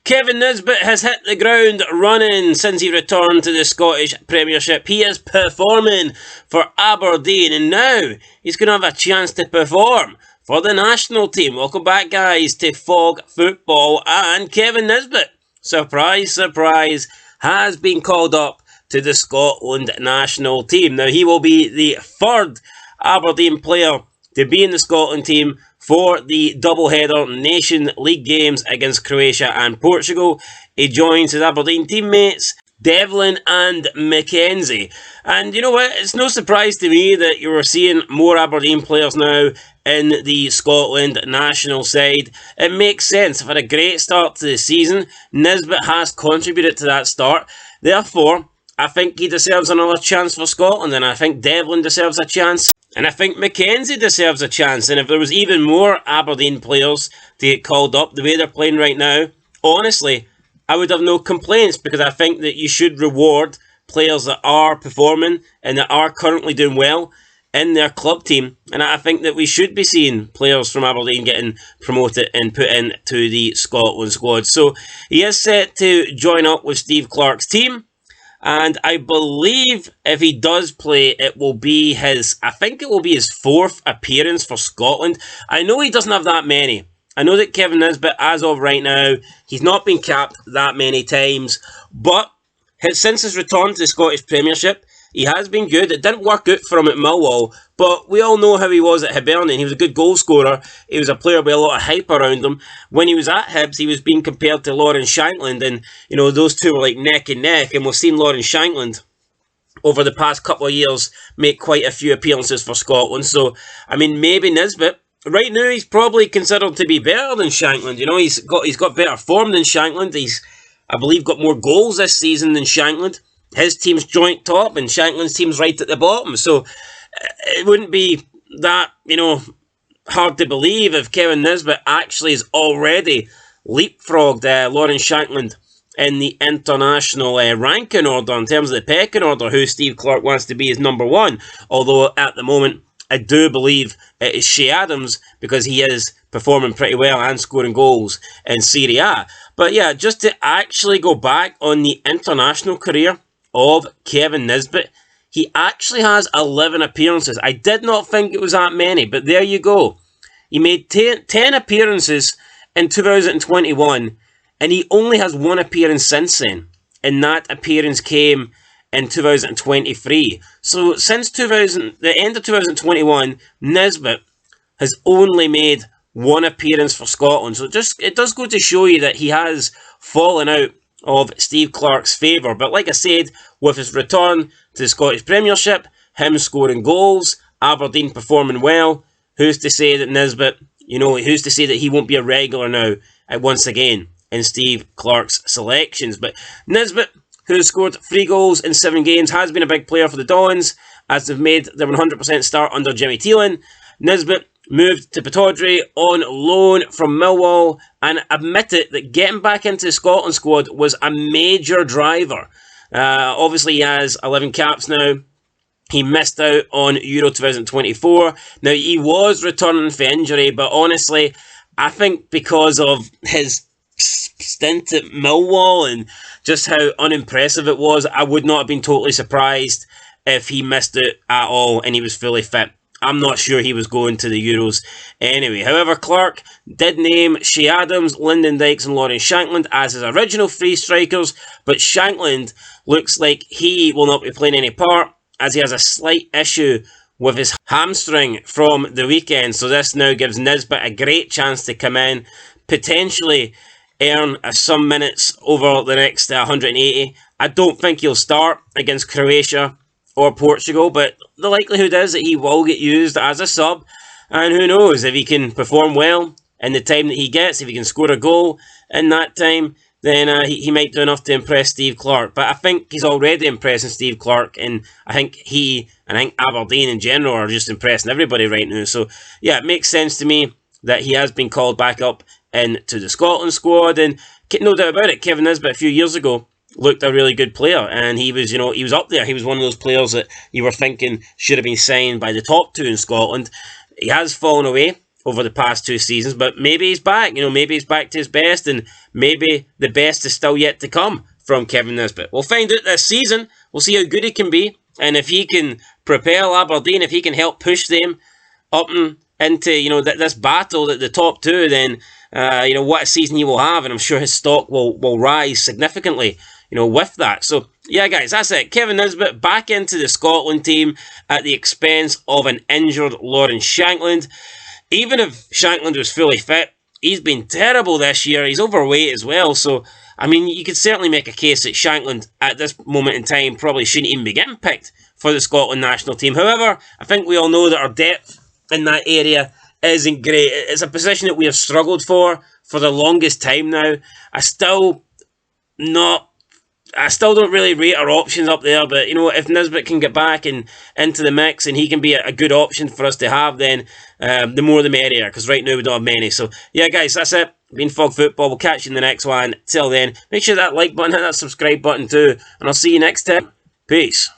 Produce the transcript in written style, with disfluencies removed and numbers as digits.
Kevin Nisbet has hit the ground running since he returned to the Scottish Premiership. He is performing for Aberdeen, and now he's going to have a chance to perform for the national team. Welcome back, guys, to Fog Football. And Kevin Nisbet, surprise, surprise, has been called up to the Scotland national team. Now, he will be the third Aberdeen player to be in the Scotland team for the doubleheader Nation League games against Croatia and Portugal. He joins his Aberdeen teammates Devlin and Mackenzie. And you know what? It's no surprise to me that you are seeing more Aberdeen players now in the Scotland national side. It makes sense. They've had a great start to the season. Nisbet has contributed to that start. Therefore, I think he deserves another chance for Scotland, and I think Devlin deserves a chance. And I think Mackenzie deserves a chance. And if there was even more Aberdeen players to get called up the way they're playing right now, honestly, I would have no complaints, because I think that you should reward players that are performing and that are currently doing well in their club team. And I think that we should be seeing players from Aberdeen getting promoted and put into the Scotland squad. So he is set to join up with Steve Clarke's team. And I believe if he does play, it will be his fourth appearance for Scotland. I know he doesn't have that many. I know that Kevin Nisbet, as of right now, he's not been capped that many times. But since his return to the Scottish Premiership, he has been good. It didn't work out for him at Millwall, but we all know how he was at Hibernian. He was a good goal scorer. He was a player with a lot of hype around him. When he was at Hibs, he was being compared to Lawrence Shankland, and you know, those two were like neck and neck. And we've seen Lawrence Shankland over the past couple of years make quite a few appearances for Scotland. So, I mean, maybe Nisbet right now he's probably considered to be better than Shankland. You know, he's got better form than Shankland. He's, I believe, got more goals this season than Shankland. His team's joint top and Shankland's team's right at the bottom. So it wouldn't be that, you know, hard to believe if Kevin Nisbet actually has already leapfrogged Lawrence Shankland in the international ranking order in terms of the pecking order, who Steve Clarke wants to be his number one. Although at the moment, I do believe it is Shea Adams, because he is performing pretty well and scoring goals in Serie A. But yeah, just to actually go back on the international career of Kevin Nisbet, he actually has 11 appearances. I did not think it was that many, but there you go. He made 10 appearances in 2021, and he only has one appearance since then, and that appearance came in 2023. So since the end of 2021, Nisbet has only made one appearance for Scotland. So it does go to show you that he has fallen out of Steve Clarke's favour. But like I said, with his return to the Scottish Premiership, him scoring goals, Aberdeen performing well, who's to say that Nisbet, you know, who's to say that he won't be a regular now, once again, in Steve Clarke's selections. But Nisbet, who scored 3 goals in 7 games, has been a big player for the Dons, as they've made their 100% start under Jimmy Thielen. Nisbet moved to Pittodrie on loan from Millwall and admitted that getting back into the Scotland squad was a major driver. Obviously, he has 11 caps now. He missed out on Euro 2024. Now, he was returning for injury, but honestly, I think because of his stint at Millwall and just how unimpressive it was, I would not have been totally surprised if he missed it at all and he was fully fit. I'm not sure he was going to the Euros anyway. However, Clarke did name Shea Adams, Lyndon Dykes and Lawrence Shankland as his original 3 strikers, but Shankland looks like he will not be playing any part, as he has a slight issue with his hamstring from the weekend. So this now gives Nisbet a great chance to come in, potentially earn some minutes over the next 180. I don't think he'll start against Croatia or Portugal, but the likelihood is that he will get used as a sub, and who knows, if he can perform well in the time that he gets, if he can score a goal in that time, then he might do enough to impress Steve Clarke. But I think he's already impressing Steve Clarke, and I think Aberdeen in general are just impressing everybody right now. So yeah, it makes sense to me that he has been called back up into the Scotland squad, and no doubt about it, Kevin Nisbet a few years ago looked a really good player, and he was up there. He was one of those players that you were thinking should have been signed by the top 2 in Scotland. He has fallen away, over the past 2 seasons, but maybe he's back. Maybe he's back to his best, and maybe the best is still yet to come from Kevin Nisbet. We'll find out this season. We'll see how good he can be, and if he can propel Aberdeen, if he can help push them up and into this battle at the top 2, then what a season he will have, and I'm sure his stock will rise significantly with that. So yeah, guys, that's it. Kevin Nisbet back into the Scotland team at the expense of an injured Lawrence Shankland. Even if Shankland was fully fit, he's been terrible this year. He's overweight as well. So, I mean, you could certainly make a case that Shankland, at this moment in time, probably shouldn't even be getting picked for the Scotland national team. However, I think we all know that our depth in that area isn't great. It's a position that we have struggled for the longest time now. I still don't really rate our options up there, but if Nisbet can get back and into the mix and he can be a good option for us to have, then the more the merrier, because right now we don't have many. So yeah, guys, that's it. Been Fog Football. We'll catch you in the next one. Till then, make sure that like button, hit that subscribe button too, and I'll see you next time. Peace.